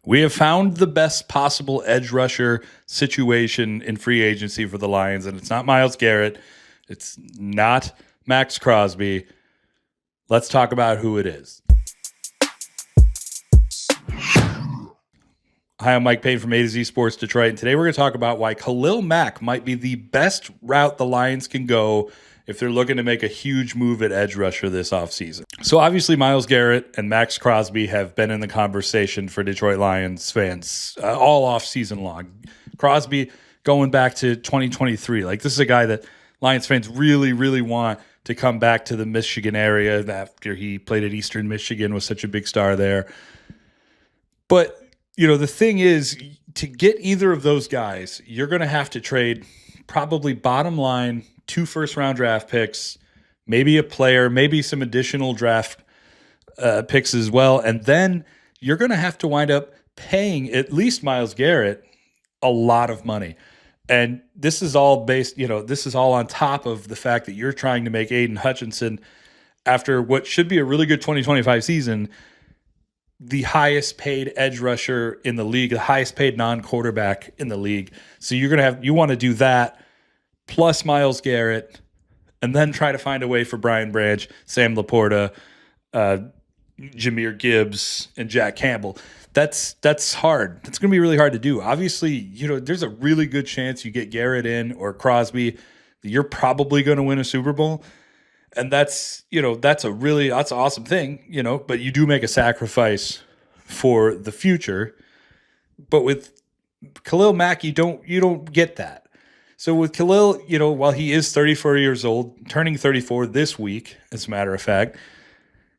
We have found the best possible edge rusher situation in free agency for the Lions, and it's not Myles Garrett. It's not Max Crosby. Let's talk about who it is. Hi, I'm Mike Payton from A to Z Sports Detroit, and today we're going to talk about why Khalil Mack might be the best route the Lions can go if they're looking to make a huge move at edge rusher this offseason. So obviously Myles Garrett and Max Crosby have been in the conversation for Detroit Lions fans all offseason long. Crosby going back to 2023. Like, this is a guy that Lions fans really, really want to come back to the Michigan area after he played at Eastern Michigan, was such a big star there. But, you know, the thing is, to get either of those guys, you're going to have to trade probably bottom line 2 first-round draft picks, maybe a player, maybe some additional draft picks as well. And then you're going to have to wind up paying at least Myles Garrett a lot of money. And this is all based, this is all on top of the fact that you're trying to make Aiden Hutchinson, after what should be a really good 2025 season, the highest paid edge rusher in the league, the highest paid non-quarterback in the league. So you want to do that plus Myles Garrett, and then try to find a way for Brian Branch, Sam Laporta, Jahmyr Gibbs, and Jack Campbell. That's hard. That's going to be really hard to do. Obviously, there's a really good chance you get Garrett in or Crosby, you're probably going to win a Super Bowl. And that's an awesome thing, but you do make a sacrifice for the future. But with Khalil Mack, you don't get that. So with Khalil, while he is 34 years old, turning 34 this week, as a matter of fact,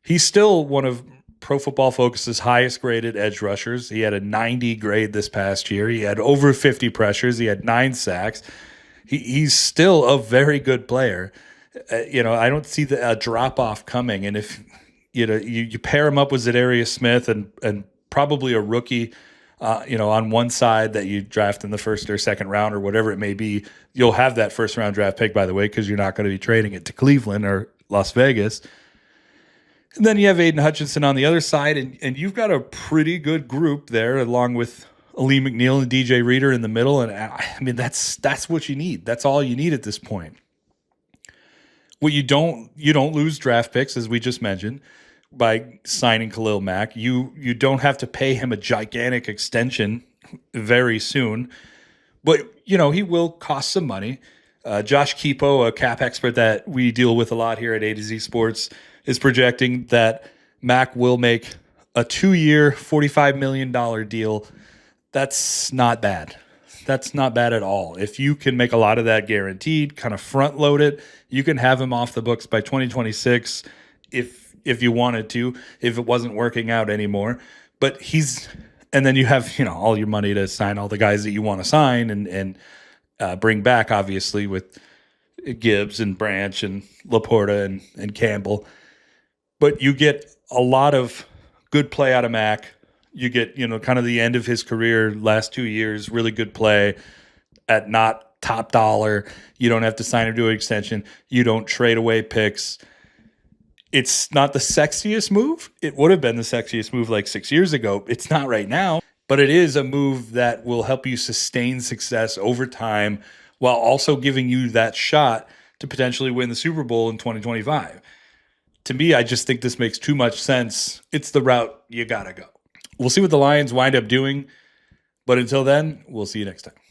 he's still one of Pro Football Focus's highest graded edge rushers. He had a 90 grade this past year. He had over 50 pressures. He had 9 sacks. He's still a very good player. I don't see a drop off coming. And if you pair him up with Zadarius Smith and probably a rookie, on one side that you draft in the first or second round or whatever it may be, you'll have that first round draft pick, by the way, because you're not going to be trading it to Cleveland or Las Vegas. And then you have Aiden Hutchinson on the other side, and you've got a pretty good group there, along with Ali McNeil and DJ Reader in the middle. And I mean, that's what you need. That's all you need at this point. What you don't lose draft picks, as we just mentioned, by signing Khalil Mack. You don't have to pay him a gigantic extension very soon, but he will cost some money. Josh Keepo, a cap expert that we deal with a lot here at A to Z Sports, is projecting that Mack will make a 2-year, $45 million deal. That's not bad. That's not bad at all. If you can make a lot of that guaranteed, kind of front load it, you can have him off the books by 2026 if you wanted to, if it wasn't working out anymore. But and then you have, all your money to sign all the guys that you want to sign and bring back, obviously, with Gibbs and Branch and Laporta and Campbell. But you get a lot of good play out of Mack. You get, kind of the end of his career, last 2 years, really good play at not top dollar. You don't have to sign him to an extension. You don't trade away picks. It's not the sexiest move. It would have been the sexiest move like 6 years ago. It's not right now, but it is a move that will help you sustain success over time while also giving you that shot to potentially win the Super Bowl in 2025. To me, I just think this makes too much sense. It's the route you got to go. We'll see what the Lions wind up doing, but until then, we'll see you next time.